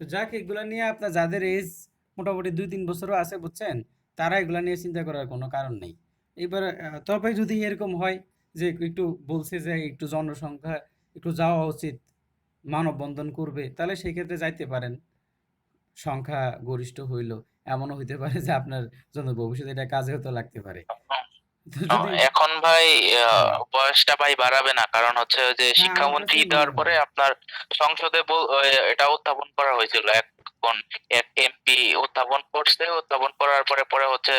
তো যাক, এগুলা নিয়ে আপনার যাদের এজ মোটামুটি 2-3 বছরও আছে, বুঝছেন, তারা এগুলা নিয়ে চিন্তা করার কোনো কারণ নেই। এবার তবে যদি এরকম হয় যে একটু বলছে যে একটু জনসংখ্যা একটু যাওয়া উচিত, মানববন্ধন করবে, তাহলে সেই ক্ষেত্রে যাইতে পারেন। সংখ্যা গরিষ্ঠ হইল, এমনও হইতে পারে যে আপনার জন্য ভবিষ্যতে এটা কাজেও তো লাগতে পারে। তো যদি এখন ভাই হুম, বয়সটা ভাই বাড়াবে না, কারণ হচ্ছে ওই যে হ্যাঁ, আমার শিক্ষামন্ত্রী কাছেও মনে দেওয়ার পরে হয়। আপনার সংসদে এটা উত্থাপন করা হয়েছিল। এখন এক এমপি উত্থাপন করছে, উত্থাপন করার পরে পরে হচ্ছে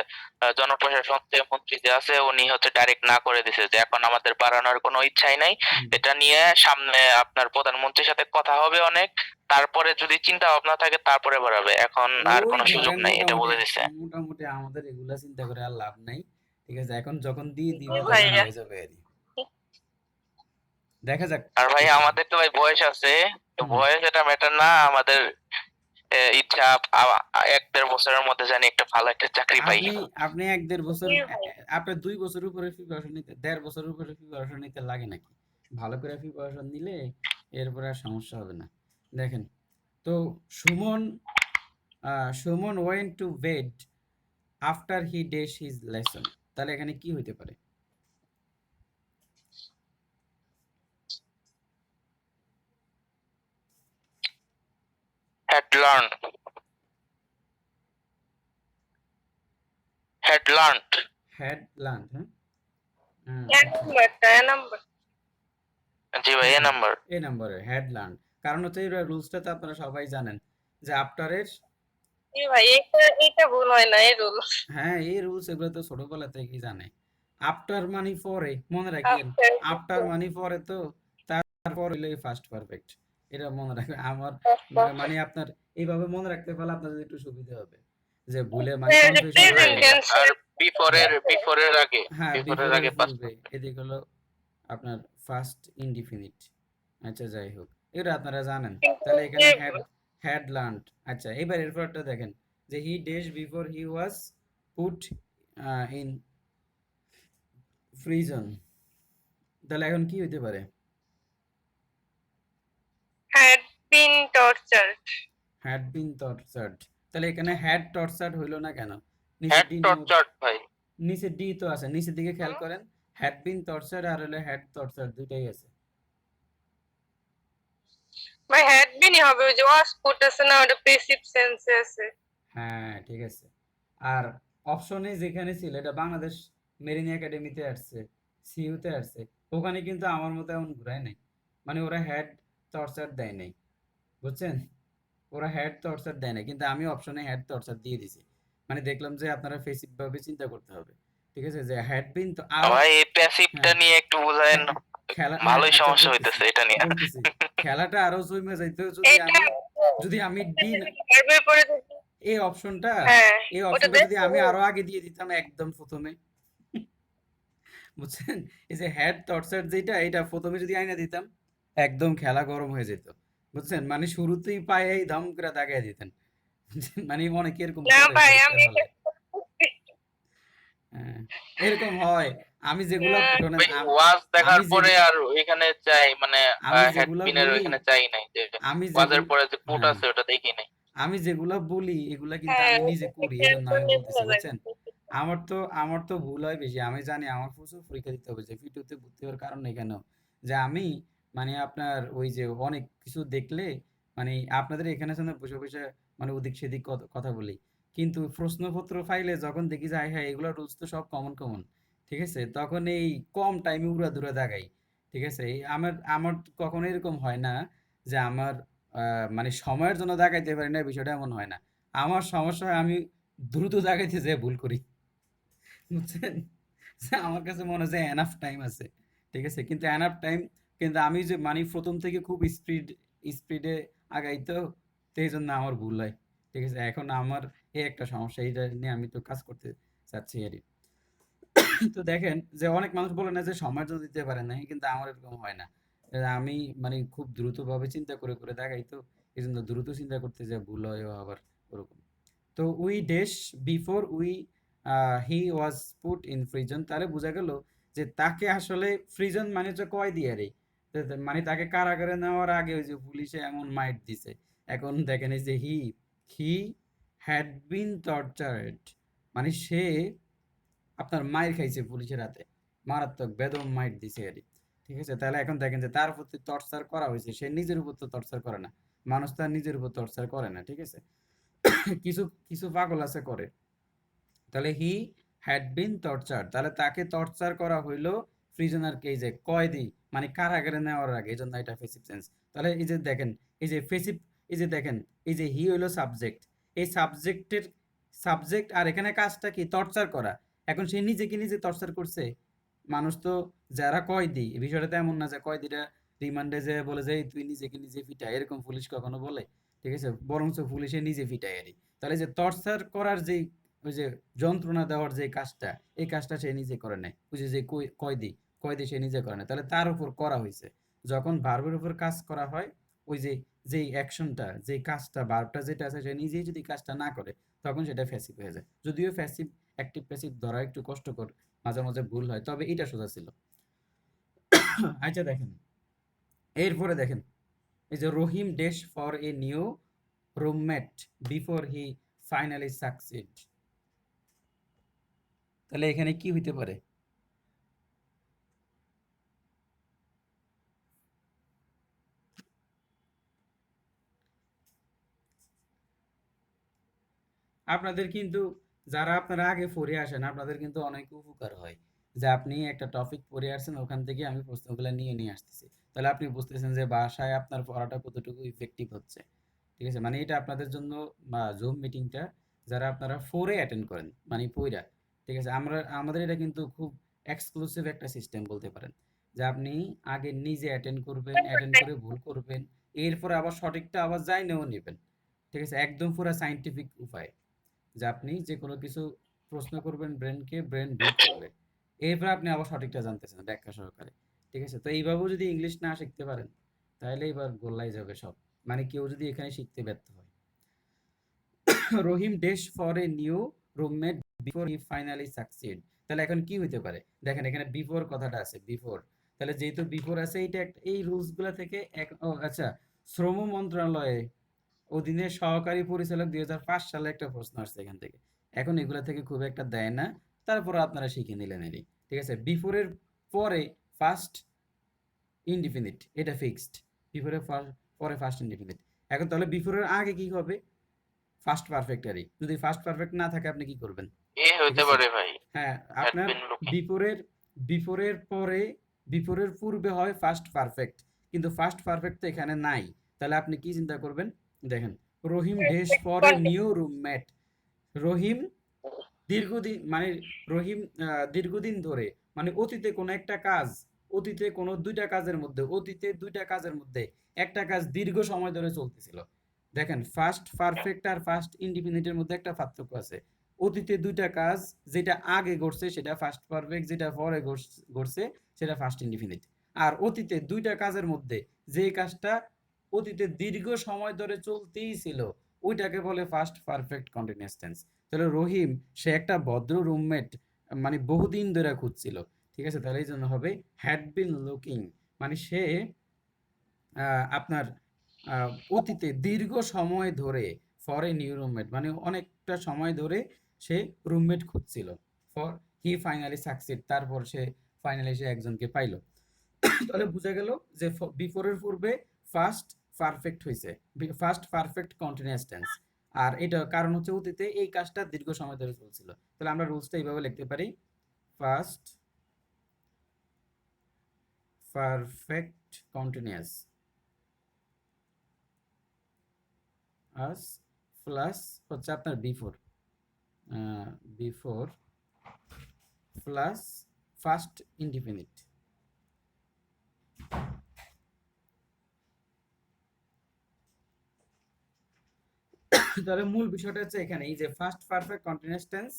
জনপ্রশাসন যে মন্ত্রী যে আছে উনি হচ্ছে ডাইরেক্ট না করে দিছে যে এখন আমাদের বাড়ানোর কোনো ইচ্ছাই নাই। হুম। এটা নিয়ে সামনে আপনার প্রধানমন্ত্রীর সাথে কথা হবে অনেক, তারপরে যদি চিন্তা ভাবনা থাকে তারপরে বাড়াবে, এখন আর ওই কোনো সুযোগ ধরেন নাই, এটা মোটামুটি বলে দিছে। মোটামুটি আমাদের এগুলা চিন্তা করে আর লাভ নাই। ঠিক আছে, এখন যখন দিয়ে দিব জি তখন ভাইয়া। হয়ে যাবে আর কি। দেখা যাক আর ভাই কি করে। আমাদের তো ভাই বয়স আছে, তো হুম। বয়স এটা ম্যাটার না, আমাদের ইচ্ছা 1-1.5 বছরের মধ্যে জানি একটা ভালো একটা চাকরি পাই। আপনি আপনি 1-1.5 বছর, জি ভাই। আপনার 2 বছরের উপরে প্রিপারেশন নিতে, 1.5 বছরের উপরে প্রিপারেশন নিতে লাগে নাকি? ভালো করে প্রিপারেশন নিলে এরপরে আর সমস্যা হবে না। দেখেন, তো Suman Suman went to bed after he dash his lesson, তাহলে এখানে কি হইতে পারে? Had learn, had learned. Had learn, হ্যাঁ। এক আচ্ছা। নাম্বারটা, এক নাম্বার। জি ভাই, এ হুম, নাম্বার। এই নম্বরে হেড লার্ন। কারণ হচ্ছে এই রুলসটা তো আপনারা সবাই জানেন যে আফটারের, জি ভাই, এটা ভুল হয় না, এই রুল। হ্যাঁ, এই রুলস এগুলো তো ছোটবেলা থেকেই জানে। আফটার মানি পরে, মনে রাখেন। আফটার আফটার মানি পরে তো তারপর হইলে ফার্স্ট পারফেক্ট। এটা মনে রাখবেন। আমার মানে আপনার এইভাবে মনে রাখতে পারলে আপনাদের একটু সুবিধা হবে, যে ভুলে মানে কনফিউশন ভাই হবে প্রেজেন্ট না। আর টেন্সের। বিফোরের আগে, হ্যাঁ, বিফোরের বিফোরে আগে পাস্ট। বুঝবে, এদিক হলো আপনার ফার্স্ট ইনডিফিনিট। আচ্ছা, যাই হোক, এটা আপনারা জানেন। তাহলে এখানে হ্যাড লার্নড। আচ্ছা, এবার এরপরটা দেখেন, যে he days before he was put in prison, তাহলে এখন কি হইতে পারে? Had been tortured. Had been tortured, তাহলে এখানে হ্যাড টর্চার্ড হইলো না কেন? নিচে হ্যাড ডি নেই, টর্চার্ড ভাই। নিচে ডি তো আছে, নিচের দিকে খেয়াল করেন। হ্যাড বিন টর্চার্ড আর হলো হ্যাড টর্চার্ড, দুইটাই আছে। ভাই হ্যাড বিনই হবে, ওই যে ওয়াজ পুট আছে না, ওটা প্যাসিভ সেন্সে আছে। হ্যাঁ, ঠিক আছে। আর অপশনে যেখানে ছিল, এটা বাংলাদেশ মেরিন একাডেমিতে আসছে, সিইউতে আসছে, ওখানে কিন্তু আমার মতো এমন ঘুরায় নাই। মানে ওরা হেড টর্চার দেয় নাই, বুঝছেন? ওরা হেড টর্চার দেয় নাই, কিন্তু আমি অপশনে হেড টর্চার দিয়ে দিছি। মানে দেখলাম যে আপনারা ফেসিভ ভাবে চিন্তা করতে হবে। ঠিক আছে, যে হ্যাড বিন তো আর, ভাই এই প্যাসিভটা হ্যাঁ, নিয়ে একটু বুঝায়েন, খেলা, হ্যাঁ, ভালোই আচ্ছা, সমস্যা বলতেছি হইতেছে এটা নিয়ে। বলতেছি খেলাটা আরো জমে যাইতো যদি এইটা আমি, যদি আমি ডি, ভার্বের পরে যদি, এই অপশনটা, হ্যাঁ, এই ওটা অপশনটা দেখ। যদি আমি আরো আগে দিয়ে দিতাম একদম প্রথমে, বুঝছেন? এই যে হেড টর্চার যেটা, এটা প্রথমে যদি আইনা দিতাম, একদম খেলা গরম হয়ে যেত, বুঝছেন? মানে শুরুতেই পায়েই ধম করে দাগাই দিতেন। মানে অনেকে এরকম না করে ভাই, পরীক্ষার আমি হলে। হ্যাঁ, এরকম হয়। আমি যেগুলা শোনেন, এটা ভাই ওয়াজ দেখার আমি পরে যেগুলা আর ওইখানে চাই মানে আমি হেড যেগুলা পিনের বলি, ওইখানে চাই নাই, যে আমি ওয়াজের যেগুলো, পরে যে পুট হ্যাঁ, আছে ওটা দেখি নাই। আমি যেগুলা বলি এগুলা কিন্তু হ্যাঁ, আমি নিজে করি, এই জন্য আমি বলতেছি, বুঝছেন? আমার তো ভুল হয় বেশি, আমি জানি আমার প্রচুর পরীক্ষা দিতে হবে, যে ফিটুতে ভর্তি হওয়ার কারণ এখানে যে আমি মানে আপনার ওই যে অনেক কিছু দেখলে, মানে আপনাদের এখানে সামনে বসে বসে মানে ওদিক সেদিক কথা বলি, কিন্তু প্রশ্নপত্র ফাইলে যখন দেখি যায় হ্যাঁ এগুলো রুলস তো সব কমন কমন, ঠিক আছে, তখন এই কম টাইমে উড়াধুরা দাগাই। ঠিক আছে, এই আমার আমার কখনো এরকম হয় না যে আমার মানে সময়ের জন্য দাগাইতে পারি না, বিষয়টা এমন হয় না। আমার সমস্যা হয় আমি দ্রুত দাগাইতে যেয়ে ভুল করি, বুঝছেন? যে আমার কাছে মনে হয় যে এনাফ টাইম আছে, ঠিক আছে, কিন্তু এনাফ টাইম, কিন্তু আমি যে মানে প্রথম থেকে খুব স্পিডে আগাই, তো এই জন্য আমার ভুল হয়। ঠিক আছে, এখন আমার এই একটা সমস্যা, এইটা নিয়ে আমি তো কাজ করতে চাচ্ছি আর কি। তো দেখেন, যে অনেক মানুষ বলে না যে সময়ের জন্য দিতে পারে না, কিন্তু আমার এরকম হয় না। আমি মানে খুব দ্রুত ভাবে চিন্তা করে করে দেখাই, তো এই জন্য দ্রুত চিন্তা করতে যে ভুল হয় আবার ওরকম। তো we dash before we he was put in prison, তাহলে বোঝা গেল যে তাকে আসলে প্রিজন মানে হচ্ছে কয় দিয়ে রে, মানে তাকে কারাগারে নেওয়ার আগে ওই যে পুলিশে এমন মাইট দিছে এখন দেখেন এই যে হি হ্যাড বিন টর্চার্ড, মানে সে আপনার মাইর খাইছে পুলিশের হাতে, মারাত্মক বেদম মাইর দিছে আর কি। ঠিক আছে, তাহলে এখন দেখেন যে তার প্রতি টর্চার করা হয়েছে, সে নিজের উপর তো টর্চার করে না, মানুষ তার নিজের উপর টর্চার করে না। ঠিক আছে, কিছু কিছু পাগল আছে করে। তাহলে হি হ্যাড বিন টর্চার, তাহলে তাকে টর্চার করা হইলো প্রিজনার কেজে, কয়েদি মানে কারাগারে নেওয়ার আগে, এই জন্য এটা ফেসিভ টেন্স। তাহলে এই যে দেখেন, এই যে ফেসিভ, এই যে দেখেন, এই যে হি হইলো সাবজেক্ট, এই সাবজেক্টের সাবজেক্ট, আর এখানে কাজটা কি টর্চার করা। এখন সে নিজেকে নিজে টর্চার করছে। মানুষ তো যারা কয়েদি, এই বিষয়টা তো এমন না যে কয়েদিরা রিমান্ডে যে বলে যে "এই তুই নিজেকে নিজে পিটা", এরকম পুলিশ কখনো বলে? ঠিক আছে, বরঞ্চ পুলিশে নিজে পিটায় আরই। তাহলে যে টর্চার করার যেই ওই যে যন্ত্রণা দেওয়ার যে কাজটা, এই কাজটা সে নিজে করে নাই। ওই যে কয়েদি, কয়েদি সে নিজে করে নাই, তাহলে তার উপর করা হয়েছে। যখন ভার্বের উপর কাজ করা হয়, ওই যে যেই অ্যাকশনটা, যেই কাজটা, ভার্বটা যেটা আছে, সে নিজেই যদি কাজটা না করে, তখন সেটা প্যাসিভ হয়ে যায়। যদিও প্যাসিভ অ্যাক্টিভ প্যাসিভ ধরা একটু কষ্টকর, মাঝে মাঝে ভুল হয়, তবে এটা সোজা ছিল। আচ্ছা দেখেন, এরপরে দেখেন, এই যে Rahim dash for a new roommate before he finally succeed, তাহলে এখানে কি হইতে পারে? আপনাদের কিন্তু, যারা আপনারা আগে পড়ে আসেন, আপনাদের কিন্তু অনেক উপকার হয় যে আপনি একটা টপিক পড়ে আসছেন, ওখান থেকে আমি প্রশ্নগুলো নিয়ে নিয়ে আসতেছি। তাহলে আপনি বুঝতেছেন যে বাসায় আপনার পড়াটা কতটুকু ইফেক্টিভ হচ্ছে। ঠিক আছে, মানে এটা আপনাদের জন্য, বা জুম মিটিংটা যারা আপনারা ফোরে অ্যাটেন্ড করেন, মানে পইরা। ঠিক আছে, আমাদের এটা কিন্তু খুব এক্সক্লুসিভ একটা সিস্টেম বলতে পারেন, যে আপনি আগে নিজে অ্যাটেন্ড করবেন, অ্যাটেন্ড করে ভুল করবেন, এরপরে আবার সঠিকটা আবার যাইনেও নেবেন। ঠিক আছে, একদম পুরো সাইন্টিফিক উপায়, যে আপনি যে কোনো কিছু প্রশ্ন করবেন ব্রেনকে, ব্রেন বিট করবে, এরপর আপনি আবার সঠিকটা জানতেছেন ব্যাখ্যা সহকারে। ঠিক আছে, তো এইভাবেও যদি ইংলিশ না শিখতে পারেন, তাহলে এবার গোল্লাই যাবে সব, মানে কেউ যদি এখানে শিখতে ব্যর্থ হয়। Rahim dash for a new roommate before he finally succeed, তাহলে এখন কি হইতে পারে? দেখেন এখানে বিফোর কথাটা আছে, বিফোর, তাহলে যেহেতু বিফোর আছে, এইটা এই রুলস গুলা থেকে আচ্ছা, শ্রম মন্ত্রণালয়ে অধীনে সহকারী পরিচালক 2005 সালে একটা প্রশ্ন আসছে এখান থেকে। এখন এগুলা থেকে খুব একটা দেয় না, তারপর আপনারা শিখে নিলেন এরই। ঠিক আছে, বিফোরের পরে ফার্স্ট ইনডিফিনিট, এটা ফিক্সড। বিফোরের পরে ফার্স্ট ইনডিফিনিট। এখন তাহলে বিফোরের আগে কি হবে? ফার্স্ট পারফেক্টারই। যদি ফার্স্ট পারফেক্ট না থাকে, আপনি কি করবেন? এ ঠিক হইতে আছে, পারে ভাই, হ্যাঁ, হ্যাড আপনার বিন লুকিং। বিফোরের বিফোরের পরে, বিফোরের পূর্বে হয় ফার্স্ট পারফেক্ট, কিন্তু ফার্স্ট পারফেক্ট তো এখানে নাই। তাহলে আপনি কি চিন্তা করবেন? দেখেন, Rahim dash for a new roommate, Rahim দীর্ঘদিন, মানে রহিম দীর্ঘদিন ধরে, মানে অতীতে কোনো একটা কাজ, অতীতে কোনো দুইটা কাজের মধ্যে, অতীতে দুইটা কাজের মধ্যে একটা কাজ দীর্ঘ সময় ধরে চলতেছিল। দেখেন, ফার্স্ট পারফেক্ট আর ফার্স্ট ইনডিফিনিটের মধ্যে একটা পার্থক্য আছে। অতীতে দুইটা কাজ, যেটা আগে ঘটছে সেটা ফার্স্ট পারফেক্ট, যেটা পরে ঘটছে সেটা ফার্স্ট ইনডিফিনিট। আর অতীতে দুইটা কাজের মধ্যে যে কাজটা অতীতে দীর্ঘ সময় ধরে চলতেই ছিল, ওইটাকে বলে ফার্স্ট পারফেক্ট কন্টিনিউয়াস টেন্স। তাহলে রহিম, সে একটা ভদ্র রুমমেট, মানে বহুদিন ধরে খুঁজছিল। ঠিক আছে, তাহলে এই জন্য হবে হ্যাড বিন লুকিং, মানে সে আপনার অতীতে দীর্ঘ সময় ধরে, ফর এ নিউ রুমমেট, মানে অনেকটা সময় ধরে সে রুমমেট খুঁজছিল। ফর হি ফাইনালি সাকসিড, তারপর সে ফাইনালি সে একজনকে পাইলো। তাহলে বোঝা গেল যে বিফোরের পূর্বে ফার্স্ট পারফেক্ট হয়েছে, ফার্স্ট পারফেক্ট কন্টিনিউয়াস টেন্স। আর এটা কারণ হচ্ছে অতীতে এই কাজটা দীর্ঘ সময় ধরে চলছিল। তাহলে আমরা রুলসটা এইভাবে লিখতে পারি, ফার্স্ট পারফেক্ট কন্টিনিউয়াস আস প্লাস হচ্ছে আপনার before, before plus first indefinite. তাহলে মূল বিষয়টা হচ্ছে এখানে এই যে ফার্স্ট পারফেক্ট কন্টিনিউয়াস টেন্স,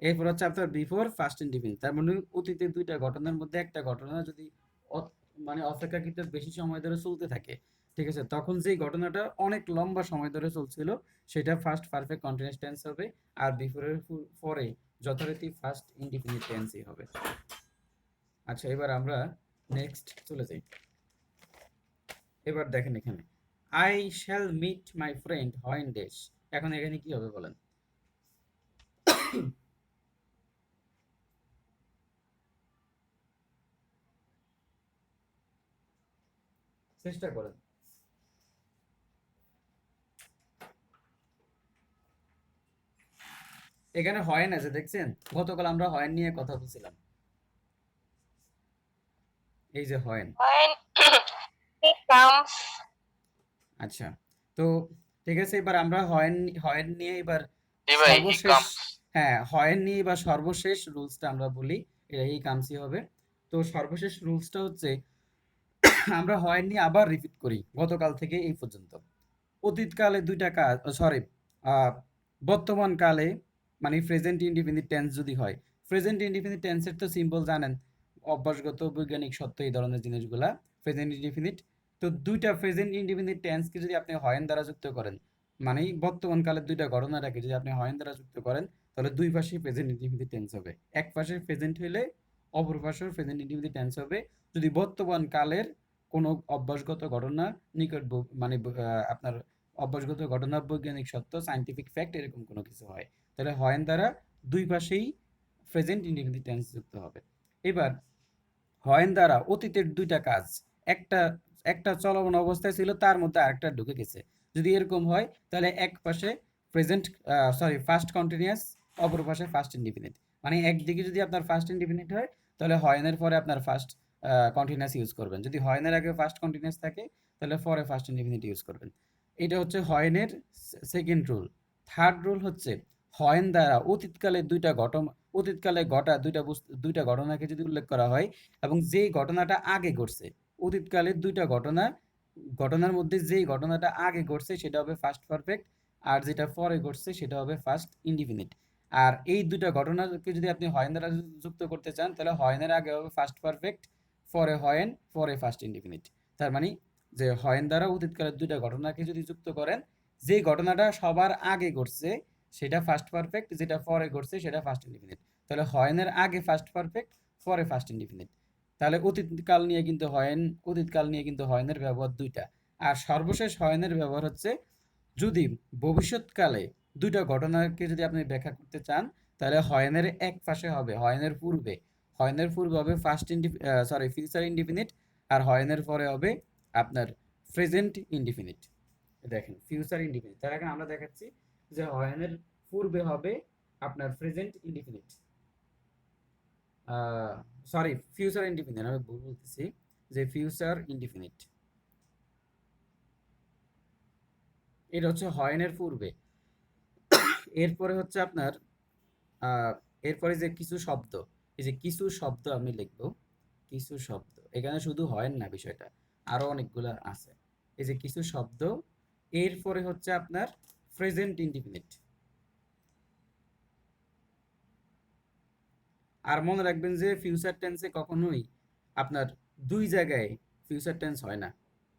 এরপর হচ্ছে আপনার বিফোর ফার্স্ট ইনডিফিনিট। তার মানে অতীতে দুইটা ঘটনার মধ্যে একটা ঘটনা যদি মানে অপেক্ষাকৃত বেশি সময় ধরে চলতে থাকে, ঠিক আছে, তখন যেই ঘটনাটা অনেক লম্বা সময় ধরে চলছিল, সেটা ফার্স্ট পারফেক্ট কন্টিনিউয়াস টেন্স হবে। আর বিফোরের পরে যথারীতি ফার্স্ট ইনডিফিনিট টেন্সই হবে। আচ্ছা, এবার আমরা নেক্সট চলে যাই। এবার দেখেন এখানে I shall meet my friend when dash. এখন এখানে কি হবে বলেন? চেষ্টা করেন। এখানে হয়েন আছে দেখছেন, গতকাল আমরা হয়েন নিয়ে কথা বলছিলাম, এই যে হয়েন। when he comes আচ্ছা, তো ঠিক আছে, এবার আমরা হয়েন হয়েন নিয়ে এবার জি ভাই, হি সর্বশেষ, কামস। হ্যাঁ হয়েন নিয়ে এবার সর্বশেষ রুলসটা আমরা বলি, এটা হি কামসই হবে। তো সর্বশেষ রুলসটা হচ্ছে আমরা হয়েন নিয়ে আবার রিপিট করি গতকাল থেকে এই পর্যন্ত। অতীতকালে দুইটা কাজ, সরি, বর্তমান কালে মানে প্রেজেন্ট ইনডিফিনিট টেন্স যদি হয়, প্রেজেন্ট ইনডিফিনিট টেন্সের তো সিম্বল জানেন, অভ্যাসগত বৈজ্ঞানিক সত্য এই ধরনের জিনিসগুলা প্রেজেন্ট ইনডিফিনিট। তো দুইটা প্রেজেন্ট ইনডিফিনিট টেন্সকে যদি আপনি হয়েন দ্বারা যুক্ত করেন, মানে বর্তমান কালের দুইটা ঘটনাটাকে যদি আপনি হয়েন দ্বারা যুক্ত করেন, তাহলে দুই পাশেই প্রেজেন্ট ইনডিফিনিট টেন্স হবে। এক পাশে প্রেজেন্ট হইলে অপর পাশেও প্রেজেন্ট ইনডিফিনিট টেন্স হবে যদি বর্তমান কালের কোনো অভ্যাসগত ঘটনা নিকট মানে আপনার অভ্যাসগত ঘটনা, বৈজ্ঞানিক সত্য, সায়েন্টিফিক ফ্যাক্ট এরকম কোনো কিছু হয়, তাহলে হয়েন দ্বারা দুই পাশেই প্রেজেন্ট ইনডিফিনিট টেন্স যুক্ত হবে। এবার হয়েন দ্বারা অতীতের দুইটা কাজ, একটা একটা চলমান অবস্থায় ছিল, তার মধ্যে আরেকটা ঢুকে গেছে, যদি এরকম হয় তাহলে এক পাশে প্রেজেন্ট, সরি ফার্স্ট কন্টিনিউয়াস, অপর পাশে ফার্স্ট ইনডিফিনিট। মানে একদিকে যদি আপনার ফার্স্ট ইনডিফিনিট হয় তাহলে হয়েনের পরে আপনার ফার্স্ট কন্টিনিউয়াস ইউজ করবেন, যদি হয়েনের আগে ফার্স্ট কন্টিনিউয়াস থাকে তাহলে পরে ফার্স্ট ইনডিফিনিট ইউজ করবেন। এটা হচ্ছে হয়েনের সেকেন্ড রুল। থার্ড রুল হচ্ছে হয়েন দ্বারা অতীতকালে দুইটা ঘটনা, অতীতকালে ঘটা দুইটা ঘটনাকে যদি উল্লেখ করা হয় এবং যেই ঘটনাটা আগে ঘটছে, অতীতকালের দুইটা ঘটনার মধ্যে যেই ঘটনাটা আগে ঘটছে সেটা হবে ফার্স্ট পারফেক্ট, আর যেটা পরে ঘটছে সেটা হবে ফার্স্ট ইনডিফিনিট। আর এই দুইটা ঘটনাকে যদি আপনি হয়েন দ্বারা যুক্ত করতে চান তাহলে হয়েনের আগে হবে ফার্স্ট পারফেক্ট, পরে হয়েন, পরে ফার্স্ট ইনডিফিনিট। তার মানে যে হয়েন দ্বারা অতীতকালের দুইটা ঘটনাকে যদি যুক্ত করেন, যে ঘটনাটা সবার আগে ঘটছে সেটা ফার্স্ট পারফেক্ট, যেটা পরে ঘটছে সেটা ফার্স্ট ইনডিফিনিট। তাহলে হয়েনের আগে ফার্স্ট পারফেক্ট, পরে ফার্স্ট ইনডিফিনিট। তাহলে অতীতকাল নিয়ে কিন্তু অতীতকাল নিয়ে কিন্তু হয়েনের ব্যবহার দুইটা। আর সর্বশেষ হয়েনের ব্যবহার হচ্ছে যদি ভবিষ্যৎকালে দুইটা ঘটনাকে যদি আপনি ব্যাখ্যা করতে চান তাহলে হয়েনের এক পাশে হবে, হয়েনের পূর্বে হবে ফিউচার ইনডিফিনিট, আর হয়েনের পরে হবে আপনার প্রেজেন্ট ইনডিফিনিট। দেখেন ফিউচার ইনডিফিনিট, তার আগে আমরা দেখাচ্ছি যে হয়েনের পূর্বে হবে আপনার present indefinite, sorry future indefinite, আমি ভুল বলতেছি, যে ফিউচার ইনডিফিনিট এটা হচ্ছে হয়েনের পূর্বে। এরপরে হচ্ছে আপনার এরপরে যে কিছু শব্দ, এই যে কিছু শব্দ আমি লিখবো, কিছু শব্দ, এখানে শুধু হয়েন না বিষয়টা, আরো অনেকগুলো আছে। এই যে কিছু শব্দ, এরপরে হচ্ছে আপনার প্রেজেন্ট ইনডিফিনিট। আর মনে রাখবেন যে ফিউচার টেন্সে কখনোই আপনার দুই জায়গায় ফিউচার টেন্স হয় না,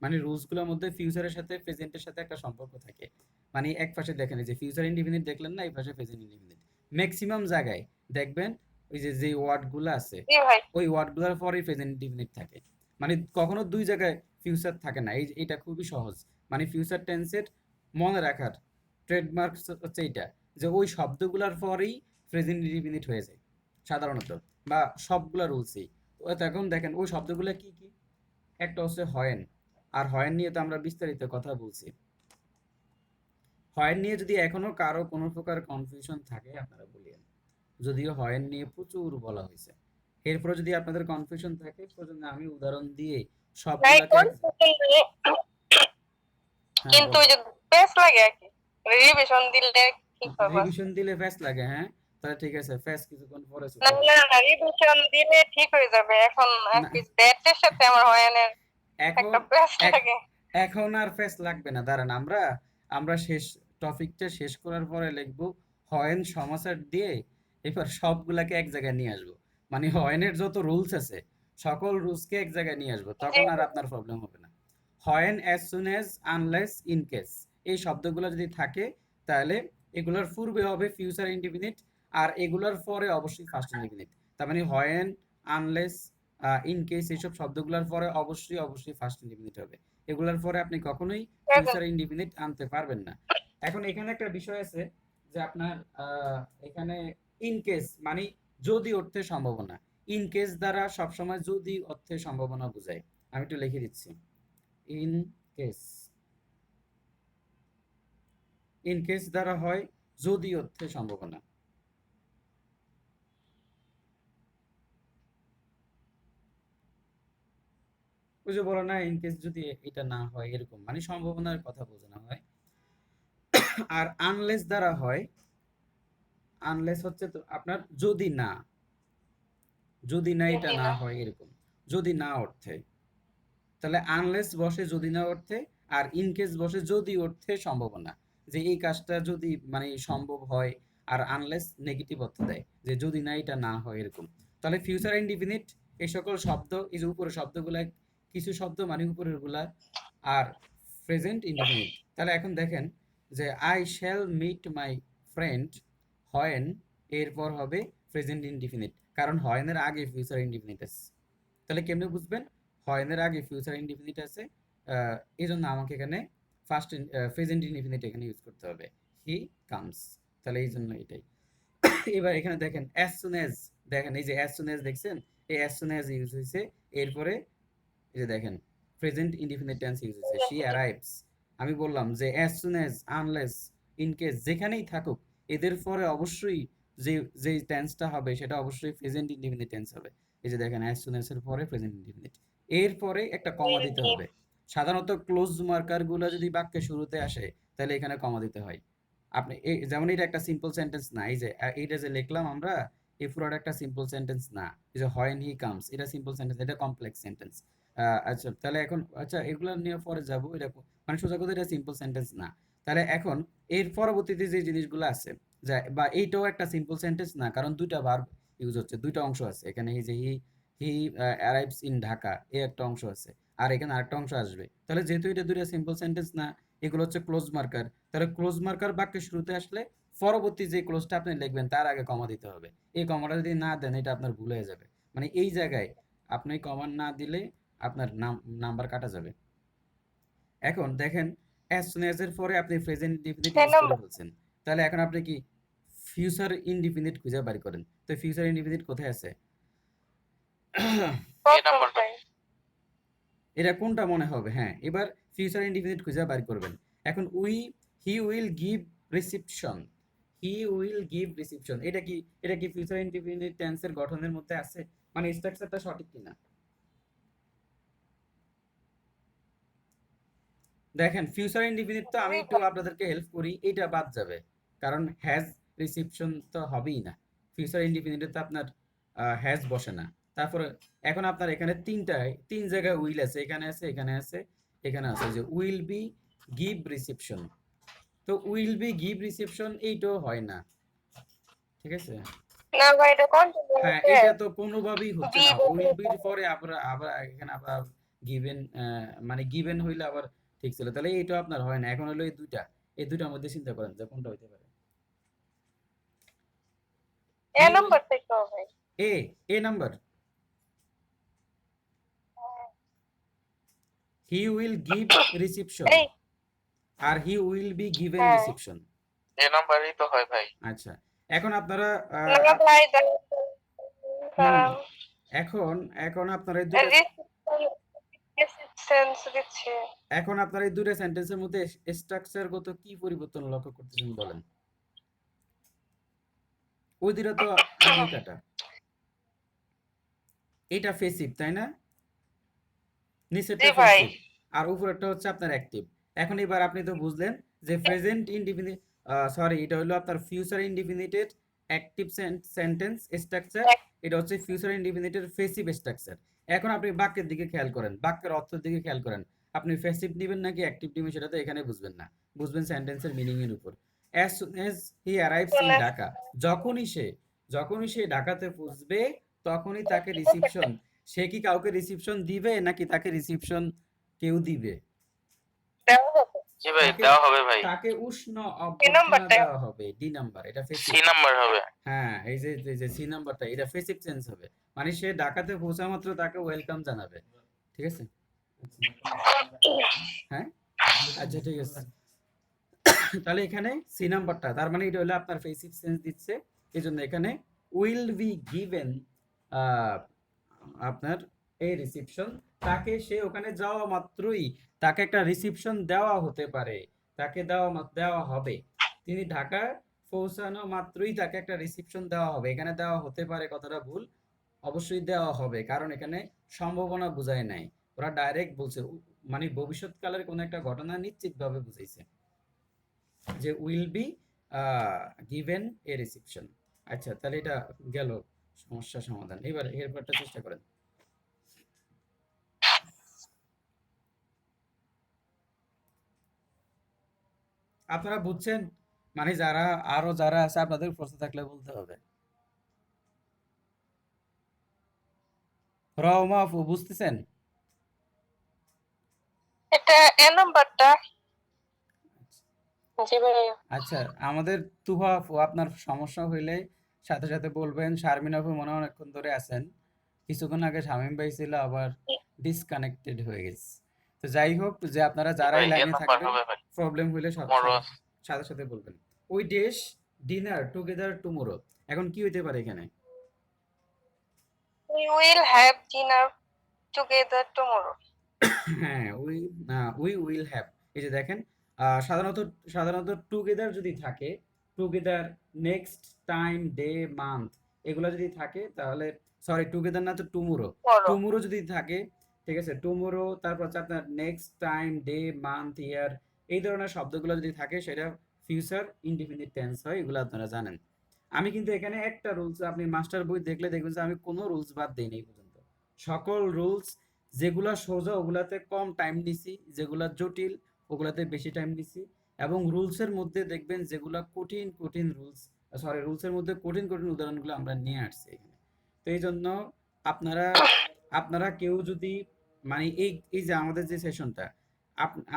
মানে রুলসগুলোর মধ্যে ফিউচারের সাথে প্রেজেন্টের সাথে একটা সম্পর্ক থাকে। মানে এক পাশে দেখেন এই যে ফিউচার ইনডিফিনিট দেখলেন না, এই পাশে প্রেজেন্ট ইনডিফিনিট। ম্যাক্সিমাম জায়গায় দেখবেন ওই যে যে ওয়ার্ডগুলো আছে জি ভাই ওই ওয়ার্ডগুলোর পরেই প্রেজেন্ট ইনডিফিনিট থাকে, মানে কখনো দুই জায়গায় ফিউচার থাকে না। এটা খুবই সহজ, মানে ফিউচার টেন্সের মনে রাখার ট্রেডমার্ক হচ্ছে এইটা, যে ওই শব্দগুলোর পরেই প্রেজেন্ট ইনডিফিনিট হয়ে যায় সাধারণত, বা সবগুলা রুলসেই। তো এখন দেখেন ওই শব্দগুলো কি কি, একটা হচ্ছে হয়েন, আর হয়েন নিয়ে তো আমরা বিস্তারিত কথা বলছি। হয়েন নিয়ে যদি এখনো কারো কোনো প্রকার কনফিউশন থাকে আপনারা বলিয়েন, যদিও হয়েন নিয়ে প্রচুর বলা হয়েছে। এরপরে যদি আপনাদের কনফিউশন থাকে প্রয়োজনে আমি উদাহরণ দিয়ে ভাই সবগুলাকে কোন হ্যাঁ কিন্তু বলেন। ওই যে বেশ লাগে আর কি, রিভিশন দিলে ঠিক হবে। রিভিশন দিলে ফ্যাস লাগে, হ্যাঁ তাহলে ঠিক আছে, ফ্যাস কিছুক্ষণ পরে না চলে না না, রিভিশন দিলে ঠিক হয়ে যাবে। এখন আর না, কি ব্যাটের সাথে আমার হয় না, এখন একটা বেশ এক- লাগে। এখন আর ফেস লাগবে না, দাঁড়ান আমরা আমরা শেষ টপিকটা শেষ করার পরে লিখবো হয়েন সমাসার দিয়ে, এবার সবগুলাকে এক জায়গায় নিয়ে আসবো, মানে হয়েনের যত রুলস আছে সকল রুলসকে এক জায়গায় নিয়ে আসবো, জি তখন আর আপনার প্রবলেম হবে না। When, as soon as, unless, in case, এই শব্দগুলো যদি থাকে তাহলে এগুলোর পূর্বে হবে ফিউচার ইনডিফিনিট, আর এগুলোর পরে অবশ্যই ফার্স্ট ইনডিফিনিট। তার মানে হয়েন, আনলেস, ইন কেস এইসব শব্দগুলোর পরে অবশ্যই অবশ্যই ফার্স্ট ইনডিফিনিট হবে। এগুলোর পরে আপনি কখনোই ফিউচার ইনডিফিনিট আনতে পারবেন না। এখন এখানে একটা বিষয় আছে যে আপনার এখানে ইন কেস মানে যদি অর্থে সম্ভাবনা, ইন কেস দ্বারা সবসময় যদি অর্থে সম্ভাবনা বোঝায়। আমি একটু লিখে দিচ্ছি, ইন কেস, ইন কেস দ্বারা হয় যদি অর্থে সম্ভাবনা। ওই যে বলো না, ইন কেস যদি এটা না হয় এরকম, মানে সম্ভাবনার কথা বোঝানো হয়। আর আনলেস দ্বারা হয়, আনলেস হচ্ছে তো আপনার যদি না, যদি না এটা না হয় এরকম, যদি না অর্থে। তাহলে আনলেস বসে যদি না অর্থে, আর ইন কেস বসে যদি অর্থে সম্ভাবনা, যে এই কাজটা যদি মানে সম্ভব হয়। আর আনলেস নেগেটিভ অর্থ দেয়, যে যদি না এটা না হয় এরকম। তাহলে ফিউচার ইনডিফিনিট এই সকল শব্দ, এই যে উপরের শব্দগুলা, কিছু শব্দ মানে উপরের গুলা, আর প্রেজেন্ট ইনডিফিনিট। তাহলে এখন দেখেন যে I shall meet my friend when, এরপর হবে প্রেজেন্ট ইনডিফিনিট, কারণ হয়েনের আগে ফিউচার ইনডিফিনিট আছে। তাহলে কেমনে বুঝবেন হয়েনের আগে ফিউচার ইনডিফিনিট আছে? এই জন্য আমাকে এখানে ফার্স্ট প্রেজেন্ট ইনডিফিনিট এখানে ইউজ করতে হবে, হি কামস। তাহলে এই জন্য এটাই। এবার এখানে দেখেন অ্যাজ সুন অ্যাজ, দেখেন এই যে অ্যাজ সুন অ্যাজ দেখছেন, এই অ্যাজ সুন অ্যাজ ইউজ হয়েছে। এরপরে এই যে দেখেন প্রেজেন্ট ইনডিফিনিট টেন্স ইউজ হয়েছে, শি অ্যারাইভস। আমি বললাম যে as soon as, unless, in case যেখানেই থাকুক, এদের পরে অবশ্যই যে যে টেন্সটা হবে সেটা অবশ্যই প্রেজেন্ট ইনডিফিনিট টেন্স হবে। এই যে দেখেন অ্যাজ সুন অ্যাজ এর পরে প্রেজেন্ট ইনডিফিনিট, এরপরে একটা কমা দিতে হবে। সাধারণত ক্লোজ মার্কার গুলো যদি বাক্যের শুরুতে আসে তাহলে এখানে কমা দিতে হয়। আপনি যেমন এটা একটা সিম্পল সেন্টেন্স না, এই যে এইটা যে লিখলাম আমরা, এই পুরোটা একটা সিম্পল সেন্টেন্স না। এই যে হোয়েন হি কামস, এটা সিম্পল সেন্টেন্স, এটা কমপ্লেক্স সেন্টেন্স। আচ্ছা তাহলে এখন আচ্ছা এগুলো নিয়ে পরে যাবো, এটা মানে সোজা কথা এটা সিম্পল সেন্টেন্স না। তাহলে এখন এর পরবর্তীতে যে জিনিসগুলো আছে, যা বা এইটাও একটা সিম্পল সেন্টেন্স না, কারণ দুইটা ভার্ব ইউজ হচ্ছে, দুইটা অংশ আছে এখানে। এই যে হি অ্যারাইভস ইন ঢাকা, এই একটা অংশ আছে, আর এখানে আরেকটা অংশ আসবে। তাহলে যেহেতু এটা দুইটা সিম্পল সেন্টেন্স না, এগুলো হচ্ছে ক্লোজ মার্কার। তাহলে ক্লোজ মার্কার বাক্যের শুরুতে আসলে পরবর্তী যে ক্লোজটা আপনি লিখবেন তার আগে কমা দিতে হবে। এই কমাটা যদি না দেন এটা আপনার ভুল হয়ে যাবে। মানে এই জায়গায় আপনি কমা না দিলে আপনার নাম্বার কাটা যাবে। এখন দেখেন অ্যাজ সুন অ্যাজ এর পরে আপনি প্রেজেন্ট ইনডিফিনিট ইউজ করে ফেলছেন। তাহলে এখন আপনি কি ফিউচার ইনডিফিনিট খুঁজে বের করেন। তো ফিউচার ইনডিফিনিট কোথায় আছে? এটা কোনটা মনে হবে? হ্যাঁ, এবার ফিউচার ইনডিফিনিট খুঁজে বের করবেন। এখন হি will give reception, he will give reception, এটা কি ফিউচার ইনডিফিনিট টেন্সের গঠনের মধ্যে আছে? মানে স্ট্রাকচারটা সঠিক কিনা? দেখেন ফিউচার ইনডিফিনিট তো আমি একটু আপনাদেরকে হেল্প করি, এটা বাদ যাবে, কারণ হ্যাজ রিসিপশন তো হবেই না। ফিউচার ইনডিফিনিটে তো আপনার হ্যাজ বসে না। তারপরে এখন আপনার এখানে তিন জায়গায় উইল আছে, এখানে আছে, এখানে আছে, এখানে আছে, যে উইল বি গিভ রিসিপশন। তো উইল বি গিভ রিসিপশন এইটাও হয় না, ঠিক আছে? না ভাই এটা কোন হ্যাঁ, এটা তো কোনোভাবেই হচ্ছে না। উইল বির পরে আবার আবার এখানে আবার গিভেন, মানে গিভেন হইলে আবার ঠিক ছিল। তাহলে এইটা আপনার হয় না। এখন হলো এই দুইটার মধ্যে চিন্তা করেন যে কোনটা হইতে পারে। এ নাম্বার থেকে হবে। A number, he will give reception এই আর হি উইল বি গিভেন হ্যাঁ। রিসিপশন। এই নাম্বারই তো হয় ভাই। আচ্ছা এখন আপনারা না ভাই হুম, এখন আপনারা এই দুইটা সেন্স দিচ্ছে। এখন আপনারা এই দুইটা সেন্টেন্সের মধ্যে স্ট্রাকচারগত কি পরিবর্তন লক্ষ্য করতেছেন বলেন? ওই দুইটা তো আগেই কাটা। এটা ফেসিভ তাই না? নিচেরটা জি ভাই। ফেসিভ আর উপরেরটা হচ্ছে আপনার অ্যাক্টিভ। এখন এবার আপনি তো বুঝলেন যে প্রেজেন্ট ইনডিফিনিট, সরি এটা হলো আপনার ফিউচার ইনডিফিনিটেড অ্যাক্টিভ সেন্টেন্স স্ট্রাকচার, এটা হচ্ছে ফিউচার ইনডিফিনিটের ফেসিভ স্ট্রাকচার। এখন আপনি বাক্যের দিকে খেয়াল করেন, বাক্যের অর্থের দিকে খেয়াল করেন। আপনি ফেসিভ নেবেন নাকি অ্যাক্টিভ নেবেন সেটা তো এখানে বুঝবেন না, বুঝবেন সেন্টেন্সের মিনিং এর উপর। As soon as he arrives in Dhaka, যখনই সে ঢাকাতে পৌঁছবে তখনই তাকে রিসিপশন, সে কি কাউকে রিসিপশন দিবে নাকি তাকে রিসিপশন কেউ দিবে? জি ভাই তাকে দেওয়া হবে ভাই। তাকে উষ্ণ এই অভ্যর্থনা নাম্বারটা দেওয়া হবে, ডি নাম্বার, এটা সি ফেসিভ। নাম্বার হবে। হ্যাঁ, এই যে সি নাম্বারটা, এটা ফেসিভ টেন্স হবে, মানে সে ঢাকাতে পৌঁছা মাত্র তাকে ওয়েলকাম জানাবে, ঠিক আছে? হ্যাঁ, আচ্ছা ঠিক আছে। তাহলে এখানে সি নাম্বারটা, তার মানে এটা হলো আপনার ফেসিভ সেন্স দিচ্ছে, এই জন্য এখানে উইল বি গিভেন আপনার এই রিসিপশন, তাকে সে ওখানে যাওয়া মাত্রই তাকে একটা রিসিপশন দেওয়া হতে পারে, তাকে দেওয়া হবে, তিনি ঢাকায় পৌঁছানো মাত্রই তাকে একটা রিসিপশন দেওয়া হবে, এখানে দেওয়া হতে পারে কথাটা ভুল, অবশ্যই দেওয়া হবে, কারণ এখানে সম্ভাবনা বোঝায় নাই, ওরা ডাইরেক্ট বলছে মানে ভবিষ্যৎকালের কোনো একটা ঘটনা নিশ্চিতভাবে বুঝাইছে যে will be given a reception. আচ্ছা, তাহলে এটা গেল সমস্যা সমাধান, এবার এরপরটা চেষ্টা করেন। আপনারা বুঝছেন? মানে যারা আরো যারা আছে আপনাদের প্রশ্ন থাকলে বলতে হবে। রওমা আপু বুঝতেছেন? এটা এ নাম্বারটা। জি ভাইয়া। আচ্ছা, আমাদের তুহা আপু আপনার সমস্যা হইলে সাথে সাথে বলবেন। শারমিন আপু মনে হয় অনেকক্ষণ ধরে আছেন, কিছুক্ষণ আগে শামীম ভাই ছিল, আবার ডিসকানেক্টেড হয়ে গেছে। তো যাই হোক, যে আপনারা জি যারাই ভাই এ লাইনে নাম্বার থাকবেন, হবে ভাই। প্রবলেম হইলে টুমরো। সাথে সাথে বলবেন। ওই ডেশ ডিনার টুগেদার টুমোরো, এখন কি হইতে পারে এখানে? We will have dinner together tomorrow. হ্যাঁ, উই উইল হ্যাভ, এই যে দেখেন, সাধারণত সাধারণত টুগেদার যদি থাকে, together, next time, day, month, এগুলো যদি থাকে তাহলে, সরি টুগেদার না তো টুমোরো, Tomorrow. টুমোরো যদি থাকে, ঠিক আছে, টুমোরো, তারপর হচ্ছে আপনার next time, day, month, year, এই ধরনের শব্দগুলো যদি থাকে সেটা ফিউচার ইনডিফিনিট টেন্স হয়, এগুলো আপনারা জানেন। আমি কিন্তু এখানে একটা রুলস, আপনি মাস্টার বই দেখলে দেখবেন যে আমি কোনো রুলস বাদ দিইনি এই পর্যন্ত, সকল রুলস, যেগুলা সোজা ওগুলাতে কম টাইম দিছি, যেগুলা জটিল ওগুলাতে বেশি টাইম দিছি, এবং রুলসের মধ্যে দেখবেন যেগুলা কঠিন কঠিন রুলস, সরি রুলসের মধ্যে কঠিন কঠিন উদাহরণগুলো আমরা নিয়ে আসছি এখানে। তো এই জন্য আপনারা আপনারা কেউ যদি মানে এই যে আমাদের যে সেশনটা,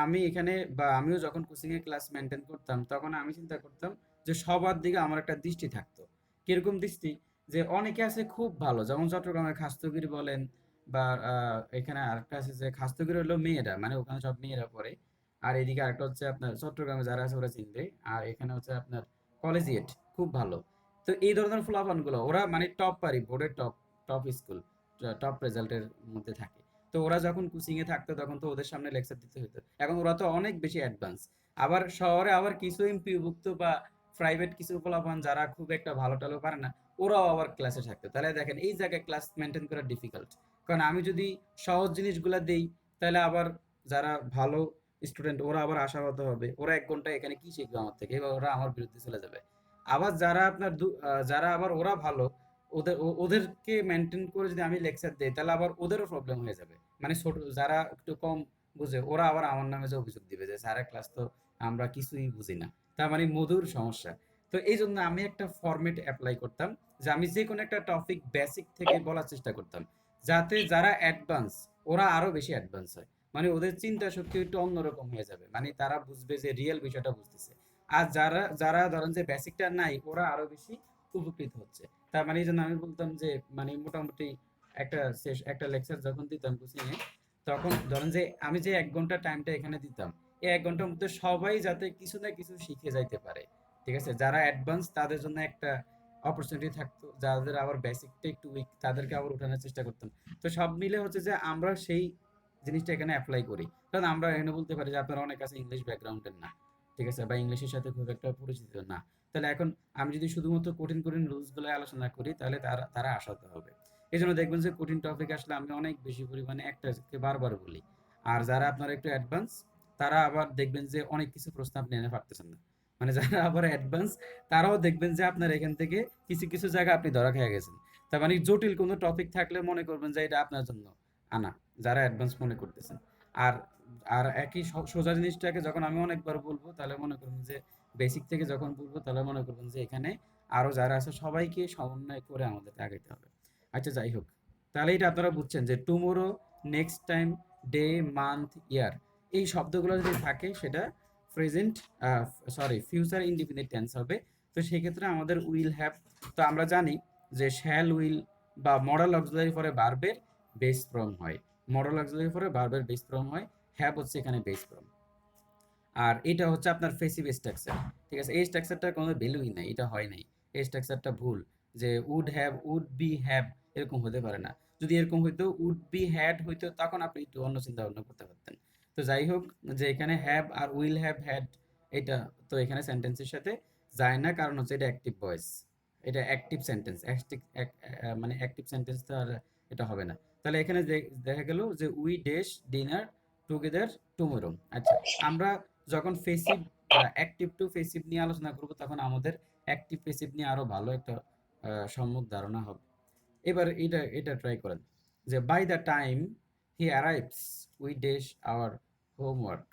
আমি এখানে বা আমিও যখন কোচিং এ ক্লাস মেনটেন করতাম, তখন আমি চিন্তা করতাম যে সবার দিকে আমার একটা দৃষ্টি থাকতো। কিরকম দৃষ্টি? যে অনেকে আছে খুব ভালো, যেমন চট্টগ্রামের খাস্তগিরি বলেন, বা এখানে আরেকটা আছে যে খাস্তগিরি হলো মেয়েরা, মানে ওখানে সব মেয়েরা পড়ে, আর এদিকে আরেকটা হচ্ছে আপনার চট্টগ্রামে যারা আছে ওরা চিনবে, আর এখানে হচ্ছে আপনার কলেজিয়েট, খুব ভালো। তো এই ধরনের ফুলাফান গুলো ওরা মানে টপ পারি, বোর্ডের টপ টপ স্কুল, টপ রেজাল্টের মধ্যে থাকে। তো ওরা যখন কোচিং এ থাকতো তখন তো ওদের সামনে লেকচার দিতে হতো, এখন ওরা তো অনেক বেশি অ্যাডভান্স। আবার শহরে আবার কিছু এমপিওভুক্ত বা প্রাইভেট কিছু ফুলাফান যারা খুব একটা ভালো টালো পারে না, ওরাও আবার ক্লাসে থাকতো, তাহলে দেখেন এই জায়গায় ক্লাস মেনটেন করা ডিফিকাল্ট। কারণ আমি যদি সহজ জিনিসগুলা দেই, তাহলে আবার যারা ভালো স্টুডেন্ট ওরা আবার আশাহত হবে, ওরা 1 ঘন্টা এখানে কি শিখবে আমার থেকে, এবার ওরা আমার বিরুদ্ধে চলে যাবে। আবার যারা আপনার যারা আবার ওরা ভালো, ওদেরকে মেনটেন করে যদি আমি লেকচার দেই, তাহলে আবার ওদেরও প্রবলেম হয়ে যাবে। মানে ছোট যারা একটু কম বুঝে, ওরা আবার আমার নামে যে অভিযোগ দিবে যে স্যারের ক্লাস তো আমরা কিছুই বুঝি না, তার মানে মধুর সমস্যা। তো এই জন্য আমি একটা ফরম্যাট অ্যাপ্লাই করতাম, যে আমি যে কোনো একটা টপিক বেসিক থেকে বলার চেষ্টা করতাম, যাতে যারা অ্যাডভান্স ওরা আরো বেশি অ্যাডভান্স হয়, মানে ওদের চিন্তা শক্তি একটু অন্যরকম হয়ে যাবে, মানে তারা বুঝবে যে রিয়েল বিষয়টা বুঝতেছে। আর যারা যারা ধরেন যে বেসিকটা নাই, ওরা আরো বেশি উপকৃত হচ্ছে। তার মানে এই জন্য আমি বলতাম যে মানে মোটামুটি একটা লেকচার যখন দিতাম কোচিং এ, তখন ধরেন যে আমি যে 1 ঘন্টা টাইমটা এখানে দিতাম, এই 1 ঘন্টার মধ্যে সবাই যাতে কিছু না কিছু শিখে যাইতে পারে, ঠিক আছে, যারা অ্যাডভান্স তাদের জন্য একটা অপরচুনিটি থাকতো, যাদের আবার বেসিকটা একটু উইক তাদেরকে আবার উঠানোর চেষ্টা করতাম। তো সব মিলে হচ্ছে যে আমরা সেই জিনিসটা এখানে অ্যাপ্লাই করি, কারণ আমরা এখানে বলতে পারি যে আপনারা অনেক আছে ইংলিশ ব্যাকগ্রাউন্ডের না, ঠিক আছে, বা ইংলিশের সাথে খুব একটা পরিচিত না, তাহলে এখন আমি যদি শুধুমাত্র কঠিন কঠিন রুলস গুলো আলোচনা করি, তাহলে তারা তারা আশাতে হবে। এই জন্য দেখবেন যে কঠিন টপিক আসলে আমি অনেক বেশি পরিমাণে একটা বারবার বলি। আর যারা আপনার একটু অ্যাডভান্স, তারা আবার দেখবেন যে অনেক কিছু প্রশ্ন আপনি এনে পারতেছেন না, মানে যারা আবার অ্যাডভান্স, তারাও দেখবেন যে আপনার এখান থেকে কিছু কিছু জায়গা আপনি ধরা খেয়ে গেছেন। তার মানে জটিল কোনো টপিক থাকলে মনে করবেন যে এটা আপনার জন্য আনা, যারা অ্যাডভান্স মনে করতেছেন। আর আর একই সোজা জিনিসটাকে যখন আমি অনেকবার বলবো, তাহলে মনে করবেন যে বেসিক থেকে যখন বলবো, তাহলে মনে করবেন যে এখানে আরো যারা আছে সবাইকে সমন্বয় করে আমাদের আগাইতে হবে। আচ্ছা যাই হোক, তাহলে এটা আপনারা বুঝছেন যে tomorrow, next time, day, month, year, এই শব্দগুলো যদি থাকে সেটা প্রেজেন্ট ফিউচার ইনডিফিনিট টেন্স হবে। তো সেক্ষেত্রে আমাদের উইল হ্যাভ, তো আমরা জানি যে শ্যাল উইল বা মডাল অক্সিলারি পরে ভার্বের বেস ফর্ম হয়, মডাল অক্সিলারি পরে ভার্বের বেস ফর্ম হয়, হ্যাভ হচ্ছে এখানে বেস ফর্ম। আর এটা হচ্ছে আপনার ফেসিভ স্ট্রাকচার, ঠিক আছে। এই স্ট্রাকচারটার কোনো ভ্যালুই নাই, এটা হয় নাই, এই স্ট্রাকচারটা ভুল, যে would have, would be have এরকম হতে পারে না। যদি এরকম হইতো, উড বি হ্যাড হইতো, তখন আপনি একটু অন্য চিন্তা ভাবনা করতে পারতেন। তো যাই হোক, যে এখানে হ্যাভ আর উইল হ্যাভ হ্যাড, এটা তো এখানে সেন্টেন্সের সাথে যায় না, কারণ হচ্ছে এটা অ্যাক্টিভ ভয়েস, এটা অ্যাক্টিভ সেন্টেন্স, মানে অ্যাক্টিভ সেন্টেন্স তো আর এটা হবে না। তাহলে এখানে দেখা গেল যে we dash dinner together tomorrow. আচ্ছা, আমরা যখন ফেসিভ অ্যাক্টিভ টু ফেসিভ নিয়ে আলোচনা করব, তখন আমাদের অ্যাক্টিভ পেসিভ নিয়ে আরো ভালো একটা সম্যক ধারণা হবে। এবার এটা ট্রাই করেন, যে by the time he arrives we dash our homework.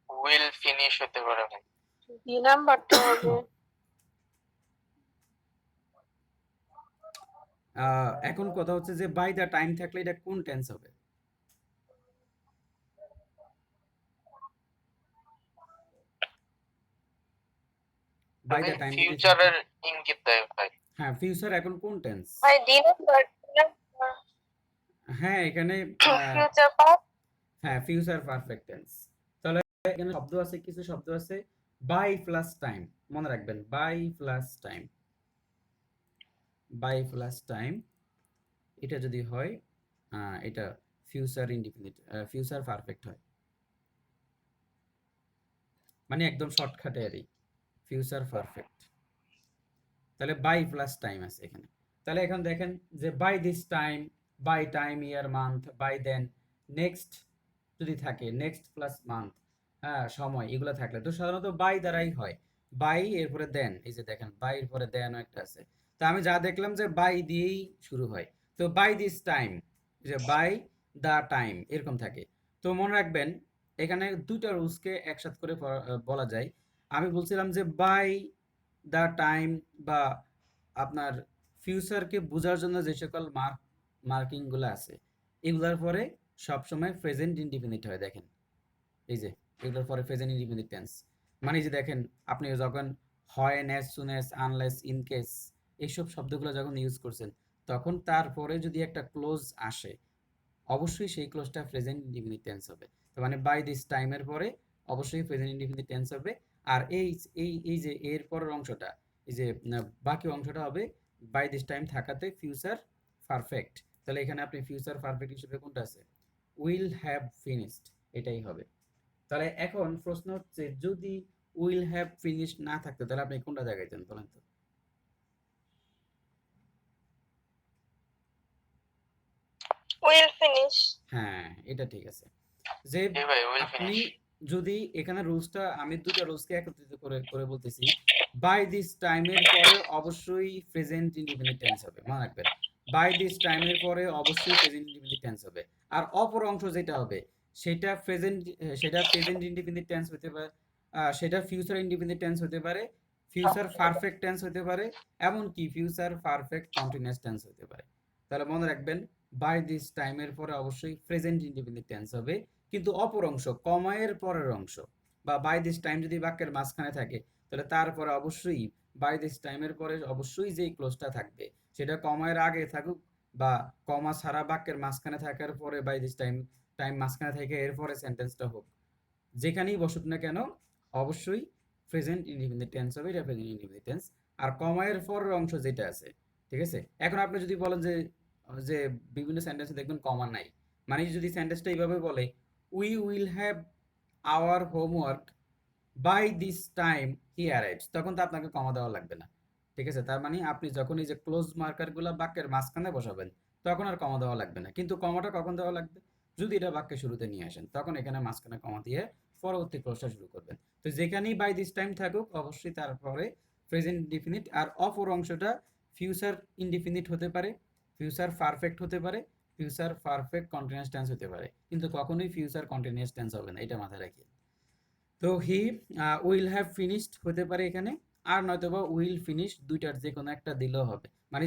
Will finish হতে পারে ভাই। বি নাম্বারটা হবে। এখন কথা হচ্ছে যে বাই দ্য টাইম থাকলে এটা কোন টেন্স হবে? বাই দ্য টাইম যদি থাকে, ফিউচারের ইঙ্গিত দেয় ভাই। হ্যাঁ ফিউচার এখন কোন টেন্স? ভাই ডি নাম্বার, হ্যাঁ এখানে ফিউচার পাস্ট। হ্যাঁ ফিউচার পারফেক্ট টেন্স। তাহলে এখানে শব্দ আছে, কিছু শব্দ আছে বাই প্লাস টাইম, মনে রাখবেন by plus time, by plus time এটা যদি হয় এটা ফিউচার ইনডিফিনিট, ফিউচার পারফেক্ট হয়, মানে একদম শর্টকাটে আর ফিউচার পারফেক্ট। তাহলে বাই প্লাস টাইম আছে এখানে। তাহলে এখন দেখেন যে by this time, by time year month, by then, next যদি থাকে, নেক্সট প্লাস মান্থ, হ্যাঁ সময়, এগুলো থাকলে তো সাধারণত বাই দ্বারাই হয়। বাই এরপরে দেন, এই যে দেখেন বাই এর পরে দেন একটা আছে। তো আমি যা দেখলাম যে বাই দিয়েই শুরু হয়, তো বাই দিস টাইম, যে বাই দা টাইম এরকম থাকে। তো মনে রাখবেন এখানে দুইটা রুলসকে একসাথে করে বলা যায়। আমি বলছিলাম যে বাই দা টাইম বা আপনার ফিউচারকে বোঝার জন্য যে সকল মার্কিংগুলো আছে, এগুলোর পরে সবসময় প্রেজেন্ট ইনডিফিনিট হয়। দেখেন এই যে এগুলোর পরে প্রেজেন্ট ইনডিফিনিট টেন্স, মানে যে দেখেন আপনি যখন হয়, as soon as, unless, in case, এইসব শব্দগুলো যখন ইউজ করছেন, তখন তারপরে যদি একটা ক্লোজ আসে, অবশ্যই সেই ক্লোজটা প্রেজেন্ট ইনডিফিনিট টেন্স হবে। তো মানে বাই দিস টাইমের পরে অবশ্যই প্রেজেন্ট ইনডিফিনিট টেন্স হবে। আর এই যে এর পরের অংশটা, এই যে বাকি অংশটা হবে বাই দিস টাইম থাকাতে ফিউচার পারফেক্ট। তাহলে এখানে আপনি ফিউচার পারফেক্ট হিসেবে কোনটা আছে? উইল হ্যাভ ফিনিশড, এটাই হবে। তাহলে এখন প্রশ্ন হচ্ছে, যদি উইল হ্যাভ ফিনিশড না থাকতো, তাহলে আপনি কোনটা জায়গায় দেন বলেন তো? Will finish. হ্যাঁ এটা ঠিক আছে। যে জি ভাই, উইল আপনি ফিনিশ। যদি এখানে রুলসটা, আমি দুটো রুলসকে একত্রিত করে করে বলতেছি, বাই দিস টাইমের পরে অবশ্যই প্রেজেন্ট ইনডিফিনিট টেন্স হবে, মনে রাখবেন বাই দিস টাইমের পরে অবশ্যই প্রেজেন্ট ইনডিফিনিট টেন্স হবে। আর অপর অংশ যেটা হবে সেটা প্রেজেন্ট ইনডিফিনিট টেন্স হতে পারে, সেটা ফিউচার ইনডিফিনিট টেন্স হতে পারে, ফিউচার পারফেক্ট টেন্স হতে পারে, এমনকি ফিউচার পারফেক্ট কন্টিনিউয়াস টেন্স হতে পারে। তাহলে মনে রাখবেন বাই দিস টাইমের পরে অবশ্যই প্রেজেন্ট ইনডিফিনিট টেন্স হবে, কিন্তু অপর অংশ কমায়ের পরের অংশ বা বাই দিস টাইম যদি বাক্যের মাঝখানে থাকে, তাহলে তারপরে অবশ্যই বাই দিস টাইমের পরে অবশ্যই যেই ক্লোজটা থাকবে, সেটা কমায়ের আগে থাকুক বা কমা ছাড়া বাক্যের মাঝখানে থাকার পরে বাই দিস টাইম, টাইম মাঝখানে থেকে এরপরে সেন্টেন্সটা হোক, যেখানেই বসুক না কেন অবশ্যই প্রেজেন্ট ইনডিফিনিট টেন্স হবে, এটা প্রেজেন্ট ইনডিফিনিট টেন্স। আর কমায়ের পরের অংশ যেটা আছে, ঠিক আছে। এখন আপনি যদি বলেন যে যে বিভিন্ন সেন্টেন্সে দেখবেন কমা নাই, মানে যদি সেন্টেন্সটা এইভাবে বলে we will have our homework by this time he arrives, তখন তো আপনাকে কমা দেওয়া লাগবে না, ঠিক আছে। তার মানে আপনি যখন এই যে ক্লোজ মার্কারগুলো বাক্যের মাঝখানে বসাবেন, তখন আর কমা দেওয়া লাগবে না। কিন্তু কমাটা কখন দেওয়া লাগবে? যদি এটা বাক্যের শুরুতে নিয়ে আসেন, তখন এখানে মাঝখানে কমা দিয়ে পরবর্তী ক্লোজটা শুরু করবেন। তো যেখানেই বাই দিস টাইম থাকুক অবশ্যই তারপরে প্রেজেন্ট ইনডিফিনিট, আর অপর অংশটা ফিউচার ইনডিফিনিট হতে পারে, ফিউচার পারফেক্ট হতে পারে, ফিউচার পারফেক্ট কন্টিনিউয়াস টেন্স হতে পারে, কিন্তু কখনোই ফিউচার কন্টিনিউয়াস টেন্স হবে না, এটা মাথায় রাখিয়ে। তো হি উইল হ্যাভ ফিনিশড হতে পারে এখানে, আর নয়তোবা উইল ফিনিশ, দুইটার যে কোনো একটা দিলেও হবে। মানে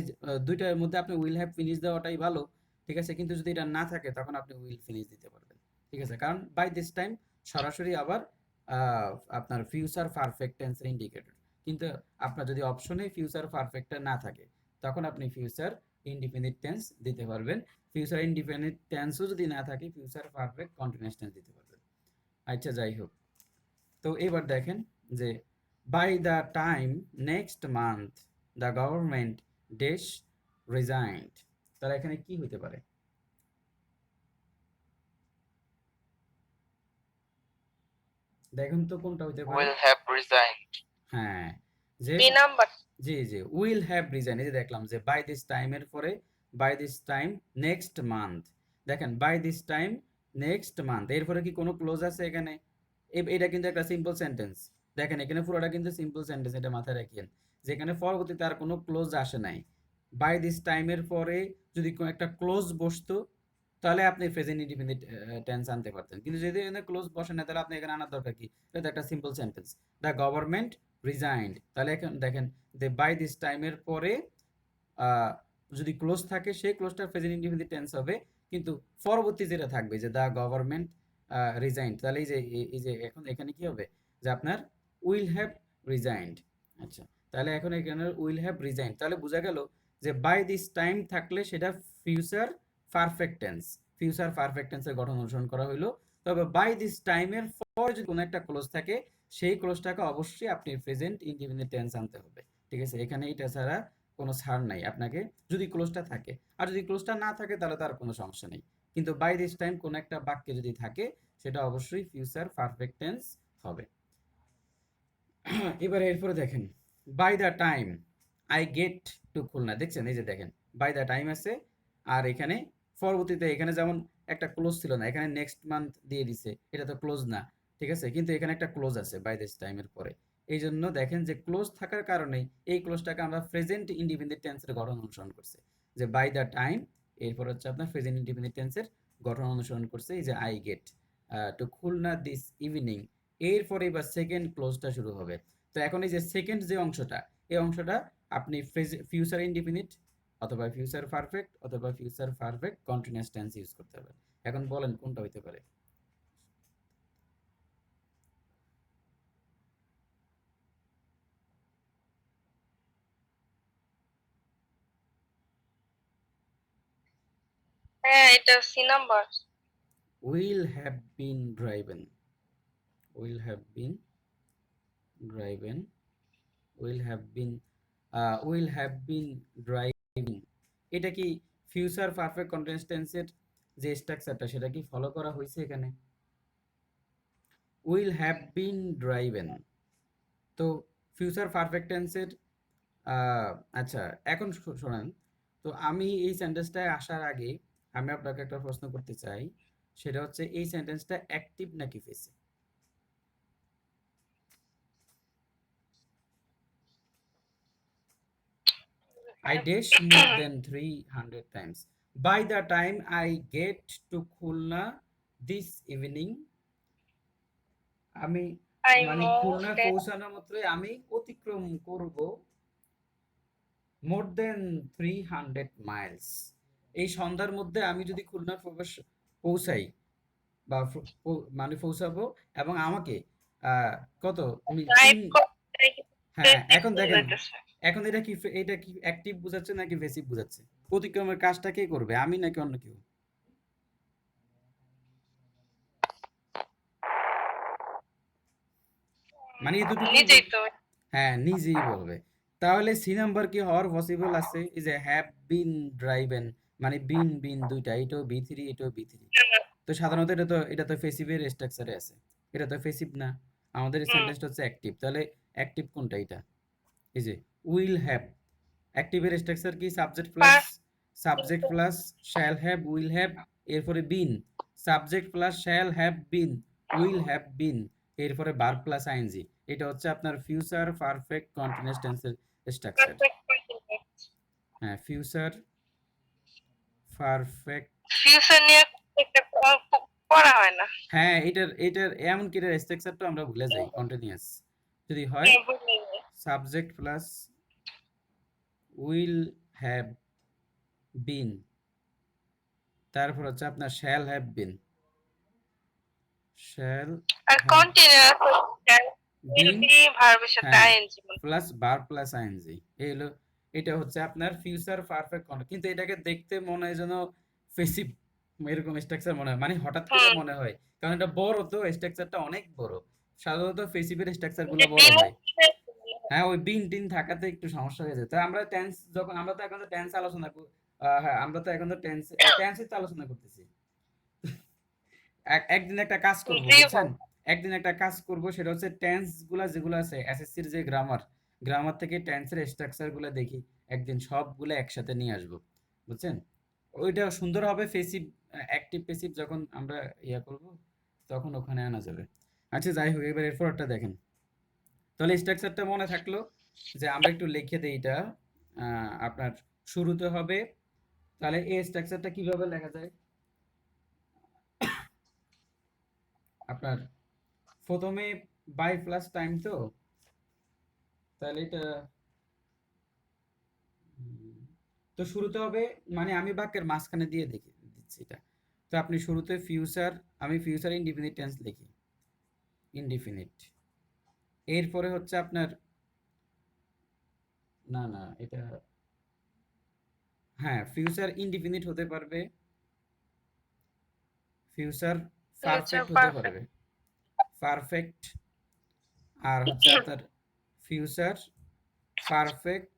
দুইটার মধ্যে আপনি উইল হ্যাভ ফিনিশ দেওয়াটাই ভালো, ঠিক আছে? কিন্তু যদি এটা না থাকে তখন আপনি উইল ফিনিশ দিতে পারবেন, ঠিক আছে? কারণ বাই দিস টাইম সরাসরি আবার আপনার ফিউচার পারফেক্ট টেন্সের ইন্ডিকেটর। কিন্তু আপনার যদি অপশনে ফিউচার পারফেক্টটা না থাকে তখন আপনি ফিউচার ইনডিফিনিট টেন্স দিতে পারবেন। ফিউচার ইনডিফিনিট টেন্সও যদি না থাকে ফিউচার পারফেক্ট কন্টিনিউয়াস টেন্স দিতে পারবেন। আচ্ছা, যাই হোক। তো এবার দেখেন যে by the time next month the government dash resigned, তাহলে এখানে কি হতে পারে? দেখুন তো কোনটা হতে পারে। will have resigned. হ্যাঁ, যে বি নাম্বার। জি জি, উইল হ্যাভ রিজাইন, এই যে দেখলাম যে বাই দিস টাইমের পরে by this time next month, দেখেন by this time next month, এরপরে কি কোনো ক্লোজ আছে এখানে? এটা কিন্তু একটা সিম্পল সেন্টেন্স। দেখেন এখানে পুরোটা কিন্তু সিম্পল সেন্টেন্স, এটা মাথায় রাখেন যেখানে পরবর্তীতে আর কোনো ক্লোজ আসে নাই। বাই দিস টাইমের পরে যদি কোনো একটা ক্লোজ বসতো তাহলে আপনি প্রেজেন্ট ইনডিফিনিট টেন্স আনতে পারতেন, কিন্তু যদি এখানে ক্লোজ বসে না তাহলে আপনি এখানে আনার দরকার কি? এটা একটা simple sentence, the government resigned. তাহলে এখন দেখেন যে বাই দিস টাইমের পরে যদি ক্লোজ থাকে সেই ক্লোজটা প্রেজেন্ট ইনডিফিনিট টেন্স হবে, কিন্তু পরবর্তী যেটা থাকবে যে দ্য গভর্নমেন্ট রিজাইন্ড, তাহলে এই যে এখন এখানে কি হবে যে আপনার উইল হ্যাভ রিজাইন্ড। আচ্ছা, তাহলে এখন এখানে উইল হ্যাভ রিজাইন্ড, তাহলে বোঝা গেল যে বাই দিস টাইম থাকলে সেটা future perfect tense, future perfect টেন্সের গঠন অনুসরণ করা হইলো। তবে বাই দিস টাইমের পর যদি কোনো একটা ক্লোজ থাকে সেই ক্লোজটাকে অবশ্যই আপনি প্রেজেন্ট ইনডিফিনিট টেন্স আনতে হবে, ঠিক আছে? এখানে এটা ছাড়া কোনো ছাড় নাই আপনাকে, যদি ক্লোজটা থাকে। আর যদি ক্লোজটা না থাকে তাহলে তার কোনো সমস্যা নেই, কিন্তু বাই দিস টাইম কোনো একটা বাক্যে যদি থাকে সেটা অবশ্যই ফিউচার পারফেক্ট টেন্স হবে। এবারে এরপরে দেখেন by the time I get to Khulna, দেখছেন এই যে দেখেন বাই দ্য টাইম আছে, আর এখানে পরবর্তীতে এখানে যেমন একটা ক্লোজ ছিল না, এখানে নেক্সট মান্থ দিয়ে দিছে, এটা তো ক্লোজ না, ঠিক আছে? কিন্তু এখানে একটা ক্লোজ আছে বাই দিস টাইমের পরে। এই জন্য দেখেন যে ক্লোজ থাকার কারণে এই ক্লোজটাকে আমরা প্রেজেন্ট ইনডিপেন্ডেন্ট টেন্সের গঠন অনুসরণ করছে, যে বাই দ্য টাইম এরপর হচ্ছে আপনার প্রেজেন্ট ইনডিপেন্ডেন্ট টেন্সের গঠন অনুসরণ করছে। এই যে I get to Khulna this evening, এরপরে এবার সেকেন্ড ক্লোজটা শুরু হবে। তো এখন এই যে সেকেন্ড যে অংশটা, এই অংশটা আপনি ফিউচার ইনডিফিনিট অথবা ফিউচার পারফেক্ট অথবা future perfect continuous tense use করতে হবে। এখন বলেন কোনটা হইতে পারে? হ্যাঁ, এটা C number. Will have been driven, will have been driven, will have been will have been driving, এটা কি ফিউচার পারফেক্ট কন্টিনিউয়াস টেন্সের যে স্ট্রাকচারটা সেটা কি ফলো করা হয়েছে এখানে? উইল হ্যাভ বিন ড্রাইভেন, তো ফিউচার পারফেক্ট টেন্সের আচ্ছা এখন শোনেন, তো আমি এই সেন্টেন্সটায় আসার আগে আমি আপনাকে একটা প্রশ্ন করতে চাই, সেটা হচ্ছে এই সেন্টেন্সটা অ্যাক্টিভ নাকি passive? I dash more than 300 times. By the time I get to Khulna this evening, আমি আই মানে নো খুলনা দ্যাট। পৌঁছানোর মাত্রই আমি অতিক্রম করব মোর দেন 300 মাইলস। এই সন্ধ্যার মধ্যে আমি যদি খুলনার পৌঁছাই বা মানে পৌঁছাবো, এবং আমাকে কত ড্রাইভ করতে হ্যাঁ এখন দেখেন, যাইতেছে। এখন এটা কি অ্যাক্টিভ বোঝাচ্ছে নাকি প্যাসিভ বোঝাচ্ছে? অতিক্রমের কাজটা কে করবে, আমি নাকি অন্য কেউ? মানে এই দুটো নিজেই তো। হ্যাঁ নিজেই বলবে। তাহলে সি নাম্বার কি হওয়ার পসিবল আছে? এই যে হ্যাভ বিন ড্রাইভেন, মানে বিন বিন দুইটা, এটাও বি3 এটাও বি3। তো সাধারণত এটা তো প্যাসিভের স্ট্রাকচারে আছে, এটা তো প্যাসিভ না, আমাদের সেন্টেন্সটা হচ্ছে অ্যাক্টিভ। তাহলে অ্যাক্টিভ কোনটা? এটা এই যে উইল হ্যাভ, অ্যাক্টিভের স্ট্রাকচার কি? Subject plus shall have will have, এরপরে been, subject plus shall have been will have been, এরপরে ভার্ব প্লাস আইএনজি। এটা হচ্ছে আপনার ফিউচার পারফেক্ট কন্টিনিউয়াস টেন্সের স্ট্রাকচার। হ্যাঁ, ফিউচার পারফেক্ট। ফিউচার নিয়ে একটা পড়া হয় না। হ্যাঁ, এটার এমনকি এটার স্ট্রাকচারটা আমরা ভুলে যাই। কন্টিনিউয়াস যদি হয় হ্যাঁ, বুঝলি। Subject plus will have been, তারপর হচ্ছে আপনার শ্যাল হ্যাভ বিন, শ্যাল আর have continuous will been, be ভার্বের সাথে হ্যাঁ, ING plus verb plus ING. এই হলো, এটা হচ্ছে আপনার ফিউচার পারফেক্ট কন্টিনিউয়াস। কিন্তু এটাকে দেখতে মনে হয় যেন পেসিভ এরকম স্ট্রাকচার মনে হয়, মানে হঠাৎ করে হুম। মনে হয়, কারণ এটা বড়, তো স্ট্রাকচারটা অনেক বড়। সাধারণত পেসিভের স্ট্রাকচার গুলো যে বড় দিনের হয়। হ্যাঁ, ওই বিন টিন থাকাতে একটু সমস্যা হয়ে যায়। তো আমরা টেন্স যখন আমরা তো এখন তো টেন্স আলোচনা হ্যাঁ, আমরা তো এখন তো টেন্সের তো আলোচনা করতেছি। একদিন একটা কাজ করব, জি বুঝছেন? ভাই। একদিন একটা কাজ করব, সেটা হচ্ছে টেন্স গুলা যেগুলো আছে এসএসসির যে গ্রামার থেকে টেন্সের স্ট্রাকচার গুলা দেখি, একদিন সবগুলো একসাথে নিয়ে আসব, বুঝছেন? ওইটা সুন্দর হবে। পেসিভ অ্যাক্টিভ পেসিভ যখন আমরা করব, তখন ওখানে আনা যাবে। আচ্ছা, যাই হোক, এবার এরপরটা দেখেন। তাহলে স্ট্রাকচারটা মনে থাকলো, যে আমরা একটু লিখে দেই এটা। আপনার শুরুতে হবে, তাহলে এই স্ট্রাকচারটা কিভাবে লেখা যায়? আপনার প্রথমে বাই প্লাস টাইম, তো তাহলে এটা তো শুরুতে হবে, মানে আমি বাক্যের মাঝখানে দিয়ে দিচ্ছি এটা। তো আপনি শুরুতে ফিউচার, আমি ফিউচার ইনডিফিনিট টেন্স লিখি, ইনডিফিনিট। এরপরে হচ্ছে আপনার, না না এটা, হ্যাঁ, ফিউচার ইনডিফিনিট হতে পারবে, ফিউচার ফিউচার পারফেক্ট হতে পারফেক্ট। পারবে, পারফেক্ট। আর হচ্ছে আপনার ফিউচার পারফেক্ট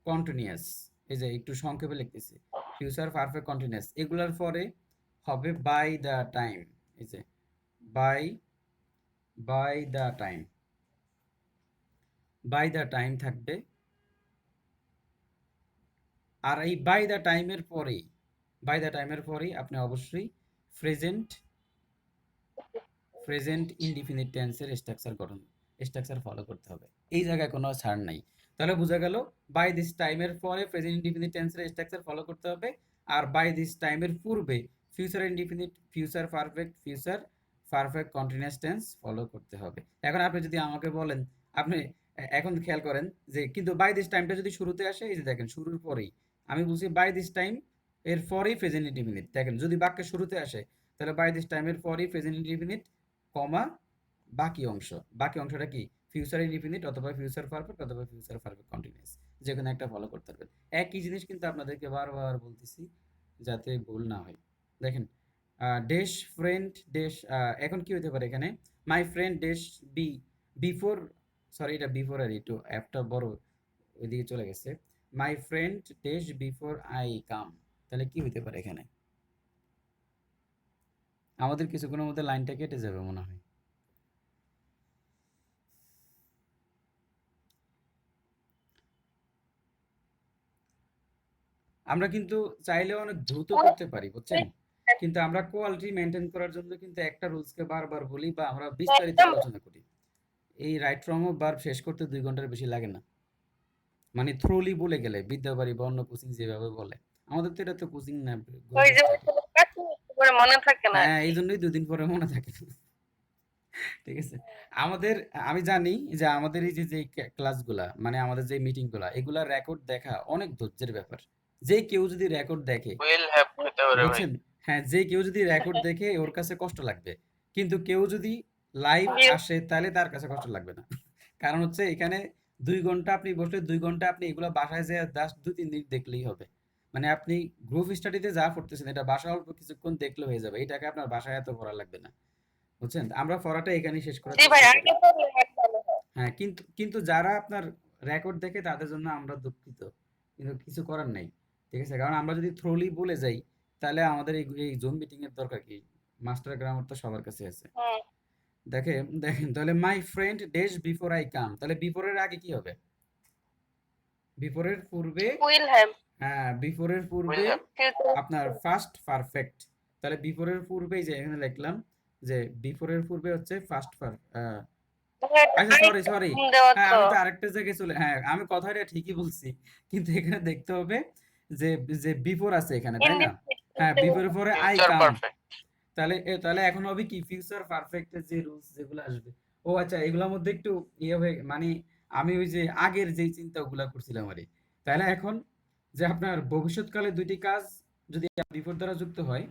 কন্টিনিউয়াস। এই যে একটু সংক্ষেপে লিখতেছি, ফিউচার পারফেক্ট কন্টিনিউয়াস। এগুলার পরে হবে বাই দ্য টাইম। এই যে by the time, by the time থাকবে। আর এই বাই দ্য টাইমের পরেই আপনি অবশ্যই প্রেজেন্ট ইনডিফিনিট টেন্সের স্ট্রাকচার ফলো করতে হবে। এই জায়গায় কোনো ছাড় নাই। তাহলে বোঝা গেল, বাই দিস টাইমের পরে প্রেজেন্ট ইনডিফিনিট টেন্সের স্ট্রাকচার ফলো করতে হবে, আর বাই দিস টাইমের পূর্বে future indefinite, future perfect continuous tense follow করতে হবে। এখন আপনি যদি আমাকে বলেন, আপনি এখন খেয়াল করেন যে, কিন্তু বাই দিস টাইমটা যদি শুরুতে আসে, এই যে দেখেন শুরুর পরেই আমি বলছি বাই দিস টাইম, এর পরেই প্রেজেন্ট ইনডিফিনিট। দেখেন যদি বাক্যের শুরুতে আসে, তাহলে বাই দিস টাইমের পরেই প্রেজেন্ট ইনডিফিনিট, কমা বাকি অংশটা কি ফিউচার ইনডিফিনিট অথবা ফিউচার পারফেক্ট অথবা ফিউচার পারফেক্ট কন্টিনিউয়াস, যে কোনো একটা ফলো করতে পারবেন। একই জিনিস কিন্তু আপনাদেরকে বারবার বলতেছি, যাতে ভুল না হয়। দেখেন, ড্যাশ ফ্রেন্ড ড্যাশ, এখন কি হতে পারে এখানে, my friend dash be before, sorry এটা বিফোর, আর একটু অ্যাপটা বড় ওইদিকে চলে গেছে। My friend dash before I come, তাহলে কি হতে পারে এখানে? আমাদের কিছুক্ষণের মধ্যে লাইনটা কেটে যাবে মনে হয়। আমরা কিন্তু চাইলেও অনেক দ্রুত করতে পারি, বুঝছেন? কিন্তু আমরা কোয়ালিটি মেনটেন করার জন্য কিন্তু একটা রুলসকে বারবার বলি, বা আমরা বিস্তারিত একদম। আলোচনা করি। এই রাইট ফ্রম অফ ভার্ব শেষ করতে 2 ঘন্টার বেশি লাগে না। মানে থ্রোলি বলে গেলে, বিদ্যাবাড়ি বা অন্য কোচিং যেভাবে বলে, আমাদের তো এটা তো কোচিং না, গ্রুপ ওই যে স্টাডি। করে মনে থাকে না আর হ্যাঁ, কি। এই জন্যই 2 দিন পরে মনে থাকে। ঠিক আছে। আমাদের, আমি জানি যে আমাদের এই যে ক্লাসগুলা, মানে আমাদের যে মিটিংগুলা, এগুলা রেকর্ড দেখা অনেক ধৈর্যের ব্যাপার। যে কেউ যদি রেকর্ড দেখে, উইল হ্যাভ হতে পারে ভাই। বুঝছেন? হ্যাঁ, যে কেউ যদি রেকর্ড দেখে ওর কাছে কষ্ট লাগবে। কিন্তু কেউ যদি লাইভ জি। আসে, তাহলে তার কাছে কষ্ট লাগবে না। কারণ হচ্ছে এখানে 2 ঘন্টা আপনি বসলে, 2 ঘন্টা আপনি এগুলা বাসায় যেয়ে জাস্ট 2-3 মিনিট দেখলেই হবে। মানে আপনি গ্রুপ স্টাডিতে যা পড়তেছেন, এটা বাসায় অল্প কিছুক্ষণ দেখলে হয়ে যাবে। এটাকে আপনার বাসায় এত পড়া লাগবে না। বুঝছেন? আমরা পড়াটা এখানেই শেষ করার জি ভাই, চেষ্টা করি। আগে পড়লে অনেক ভালো হয়। হ্যাঁ, কিন্তু যারা আপনার রেকর্ড দেখে, তাদের জন্য আমরা দুঃখিত। কিন্তু কিছু করার নাই। ঠিক আছে? কারণ আমরা যদি থ্রোলি বলে যাই, তাহলে আমাদের এই জুম মিটিং এর দরকার কি? মাস্টার গ্রামার তো সবার কাছে আছে। হুম। দেখেন তাহলে my friend dash before I come, তাহলে বিফোরের আগে কি হবে? বিফোরের পূর্বে, উইল হ্যাভ। হ্যাঁ, বিফোরের পূর্বে উইল হ্যাভ। আপনার ফার্স্ট পারফেক্ট। তাহলে বিফোরের পূর্বেই যে এখানে লিখলাম, যে বিফোরের পূর্বে হচ্ছে আচ্ছা, সরি। দেওয়া হ্যাঁ, তো। আমি তো আরেকটা জায়গায় হ্যাঁ, আমি কথাটা ঠিকই বলছি। কিন্তু এখানে দেখতে হবে যে, বিফোর আছে এখানে, তাই না? হ্যাঁ, বিফোরের পরে আই ফিউচার কাম। পারফেক্ট। তাহলে এখন হবে কি ফিউচার পারফেক্টের যে রুলস যেগুলো আসবে, ও আচ্ছা এগুলোর মধ্যে একটু ইয়ে হয়ে মানে আমি ওই যে আগের যেই চিন্তাগুলা করছিলাম আরে, তাহলে এখন যে আপনার ভবিষ্যৎকালে দুইটি কাজ যদি বিপদ দ্বারা যুক্ত হয়